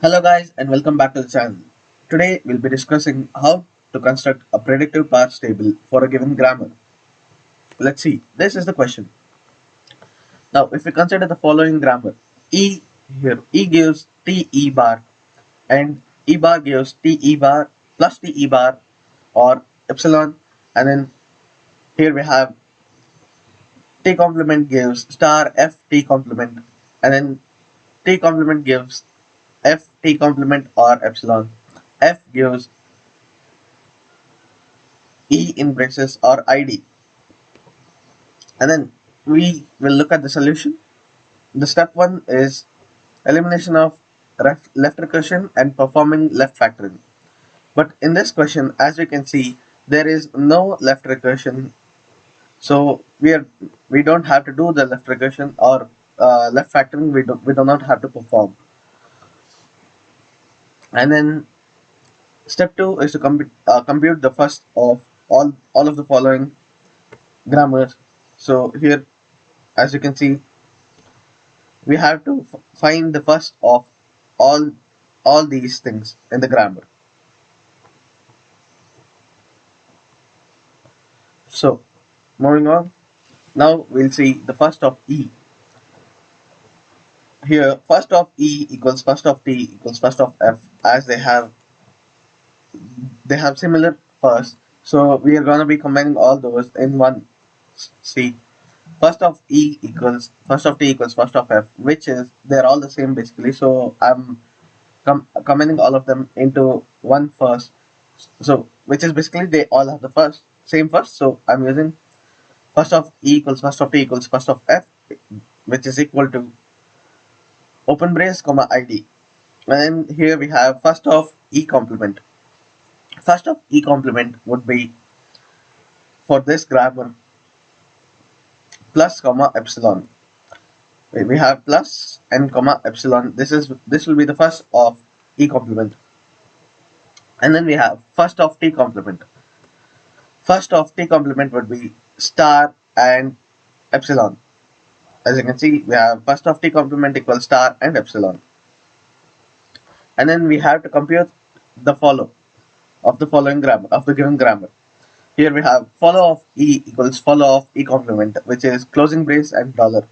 Hello guys and welcome back to the channel. Today we'll be discussing how to construct a predictive parse table for a given grammar. Let's see, this is the question. Now if we consider the following grammar, E here, E gives T E bar and E bar gives T E bar plus T E bar or epsilon, and then here we have T complement gives star F T complement, and then T complement gives F T complement or epsilon. F gives E in braces or ID. And then we will look at the solution. The step one is elimination of left recursion and performing left factoring. But in this question, as you can see, there is no left recursion, so we don't have to do the left recursion or left factoring. We do not have to perform. And then step two is to compute the first of all of the following grammars. So here, as you can see, we have to find the first of all all these things in the grammar. So moving on, now we'll see the first of E. Here first of E equals first of T equals first of F, as they have similar first, so we are going to be combining all those in one. See, first of E equals first of T equals first of F, which is they're all the same basically, so I'm combining all of them into one first, so which is basically they all have the same first, so I'm using first of E equals first of T equals first of F, which is equal to open brace comma ID. And here we have first of E complement. First of E complement would be, for this grammar, plus comma epsilon. We have plus and comma epsilon. This will be the first of E complement. And then we have first of T complement. First of T complement would be star and epsilon. As you can see, we have first of T complement equals star and epsilon. And then we have to compute the follow of the following grammar, of the given grammar. Here we have follow of E equals follow of E complement, which is closing brace and dollar.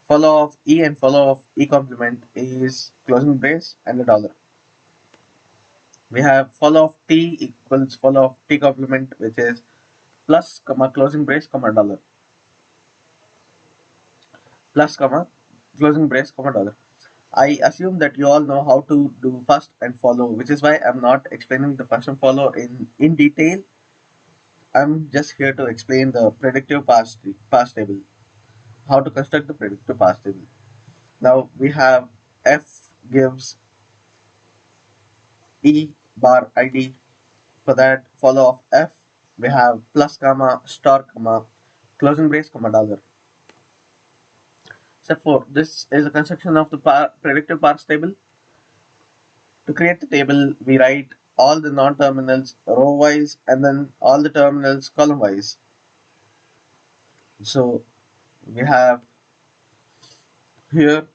Follow of E and follow of E complement is closing brace and a dollar. We have follow of T equals follow of T complement, which is plus comma closing brace comma dollar. Plus comma closing brace comma dollar. I assume that you all know how to do first and follow, which is why I'm not explaining the first and follow in detail. I'm just here to explain the predictive parse table, how to construct the predictive parse table. Now we have F gives E bar ID. For that, follow of F, we have plus comma star comma closing brace comma dollar. Step 4. This is a construction of the predictive parse table. To create the table, we write all the non-terminals row-wise and then all the terminals column-wise. So we have here,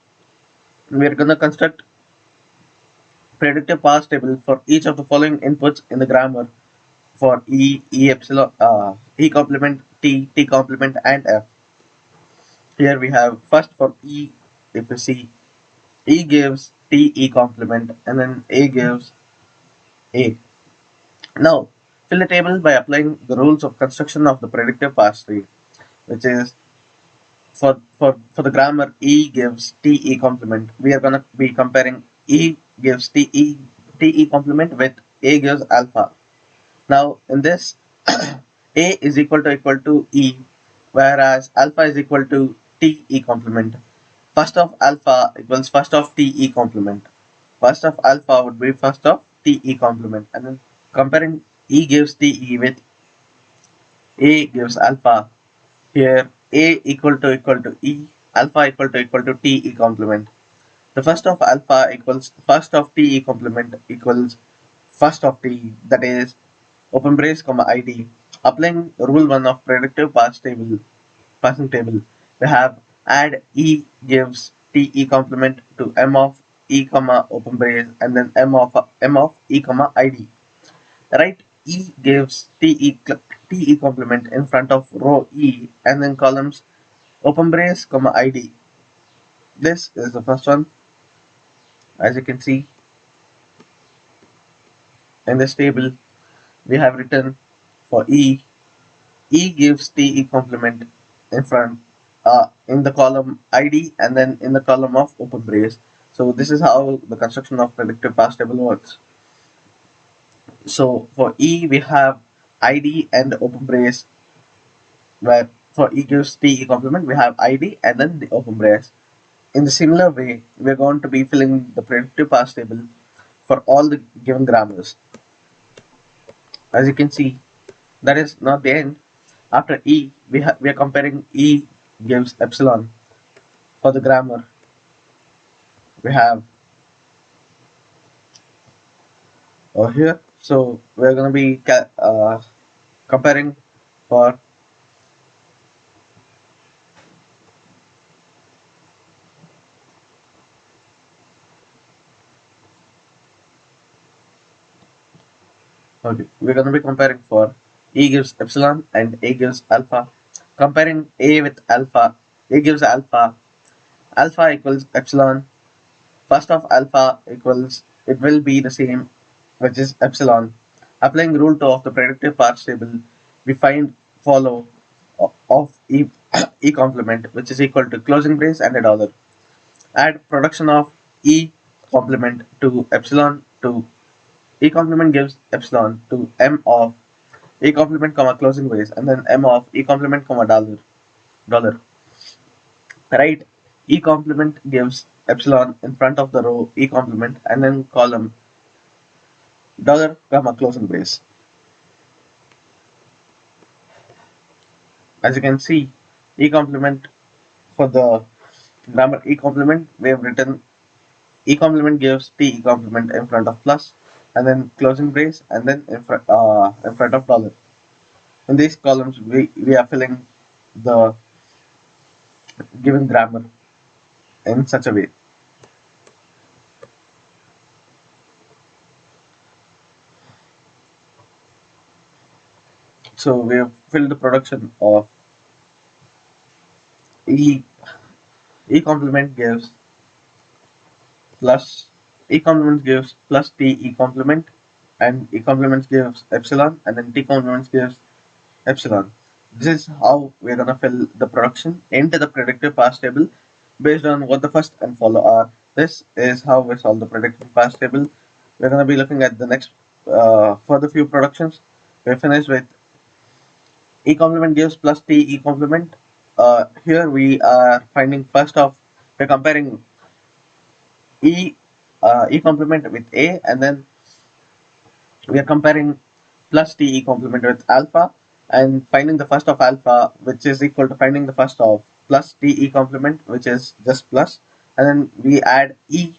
we are going to construct predictive parse table for each of the following inputs in the grammar for E epsilon, E complement, T complement, and F. Here we have first for E, if you see, E gives E complement and then A gives A. Now, fill the table by applying the rules of construction of the predictive parse tree, which is for the grammar E gives E complement. We are going to be comparing E gives Te complement with A gives alpha. Now, in this, A is equal to E, whereas alpha is equal to Te complement. First of alpha equals first of Te complement. First of alpha would be first of Te complement, and then comparing E gives Te with A gives alpha. Here A equal to E, alpha equal to Te complement. The first of alpha equals first of Te complement equals first of T, that is open brace comma ID. Applying rule 1 of predictive parsing table, we have add E gives t e complement to m of e comma open brace and then m of e comma id. Right? E gives t e complement in front of row e and then columns open brace comma id. This is the first one. As you can see in this table, we have written for e. E gives t e complement in front in the column id and then in the column of open brace. So this is how the construction of predictive parse table works. So for E we have ID and open brace, where for E gives T E complement we have ID and then the open brace. In the similar way, we're going to be filling the predictive parse table for all the given grammars. As you can see, that is not the end. After E, we are comparing E gives epsilon for the grammar. We have here. So we're going to be comparing for okay, we're going to be comparing for E gives epsilon and A gives alpha. Comparing A with alpha, A gives alpha, alpha equals epsilon. First of alpha equals, it will be the same, which is epsilon. Applying rule 2 of the predictive parse table, we find follow of E, E complement, which is equal to closing brace and a dollar. Add production of E complement to epsilon to E complement gives epsilon to M of E complement comma closing brace and then M of E complement comma dollar. Right? E complement gives epsilon in front of the row E complement and then column dollar comma closing brace. As you can see, E complement for the grammar E complement, we have written E complement gives T E complement in front of plus and then closing brace and then in front of dollar. In these columns, we are filling the given grammar in such a way. So we have filled the production of E. E complement gives plus E complement gives plus T E complement and E complement gives epsilon and then T complement gives epsilon. This is how we're gonna fill the production into the predictive parse table based on what the first and follow are. This is how we solve the predictive parse table. We're gonna be looking at the next further few productions. We're finished with E complement gives plus T E complement. Here we are finding first of, we're comparing E E complement with A and then we are comparing plus T E complement with alpha and finding the first of alpha, which is equal to finding the first of plus T E complement, which is just plus, and then we add E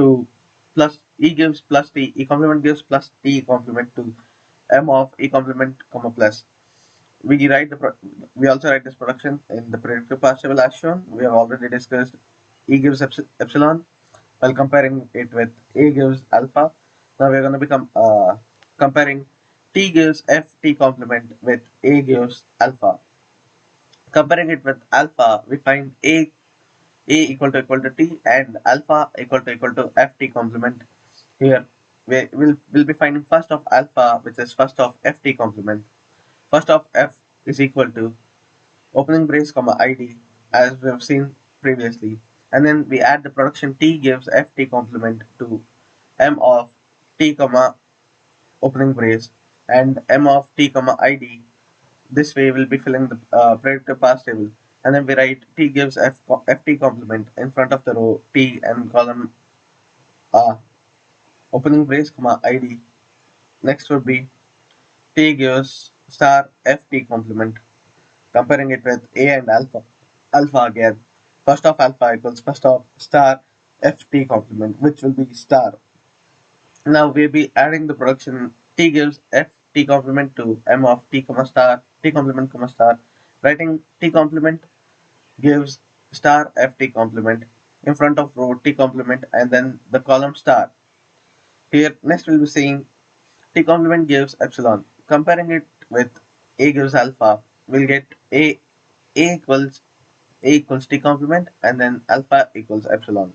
to plus E gives plus T E complement gives plus T E complement to M of E complement comma plus. We also write this production in the predictive parse table as shown. We have already discussed E gives epsilon while comparing it with A gives alpha. Now we're going to become comparing T gives F T complement with A gives alpha. Comparing it with alpha, we find A equal to T and alpha equal to F T complement. Here we'll be finding first of alpha, which is first of F T complement. First of F is equal to opening brace comma id as we have seen previously, and then we add the production T gives Ft complement to M of T comma opening brace and M of T comma id. This way we'll be filling the predictive parse table, and then we write T gives Ft complement in front of the row T and column uh, opening brace comma id. Next would be T gives star Ft complement, comparing it with A and alpha. Alpha again. First of alpha equals first of star Ft complement, which will be star. Now we'll be adding the production T gives Ft complement to M of T comma star, T complement comma star. Writing T complement gives star Ft complement. in front of row t complement and then the column star. Here next we'll be seeing t complement gives epsilon. Comparing it with a gives alpha, we'll get a equals t complement and then alpha equals epsilon.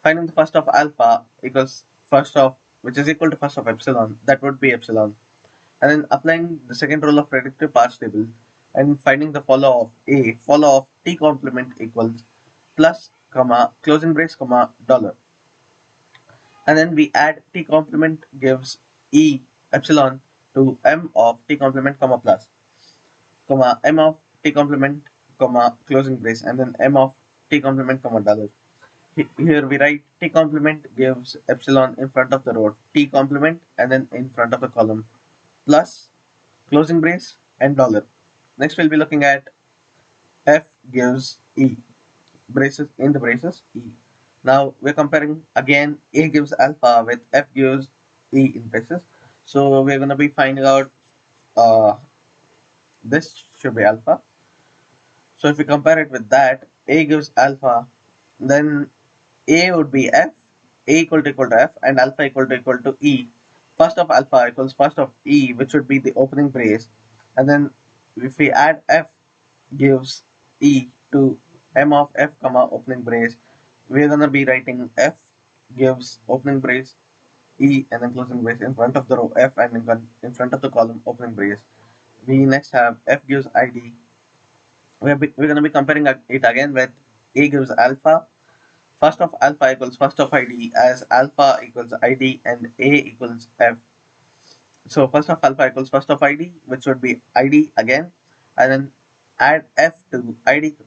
Finding the first of alpha equals first of which is equal to first of epsilon, that would be epsilon. And then applying the second rule of predictive parse table and finding the follow of t complement equals plus comma closing brace comma dollar. And then we add t complement gives e epsilon to m of t complement comma plus comma m of t complement comma closing brace and then m of t complement comma dollar. Here we write t complement gives epsilon in front of the row t complement and then in front of the column plus closing brace and dollar. Next we'll be looking at f gives e braces in the braces e. Now we're comparing again a gives alpha with f gives e in braces. So we're gonna be finding out this should be alpha. So if we compare it with that, a gives alpha, then a would be f, a equal to f, and alpha equal to e. First of alpha equals first of e, which would be the opening brace, and then if we add f gives e to m of f comma opening brace, we're gonna be writing f gives opening brace e and then closing brace in front of the row f and in front of the column opening brace. We next have f gives id. We're going to be comparing it again with a gives alpha. First of alpha equals first of id as alpha equals id and a equals f. So first of alpha equals first of id, which would be id again, and then add f to id.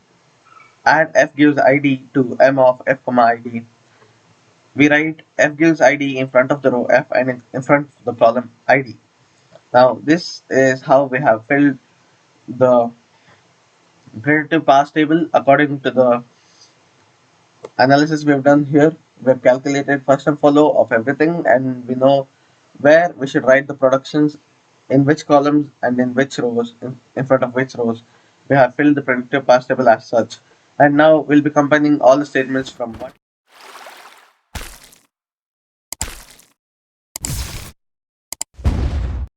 Add f gives id to m of f comma id. We write f gives id in front of the row f and in front of the column id. Now this is how we have filled the predictive parse table according to the analysis we've done here. We've calculated first and follow of everything and we know where we should write the productions, in which columns and in which rows, in front of which rows. We have filled the predictive parse table as such. And now we'll be combining all the statements from one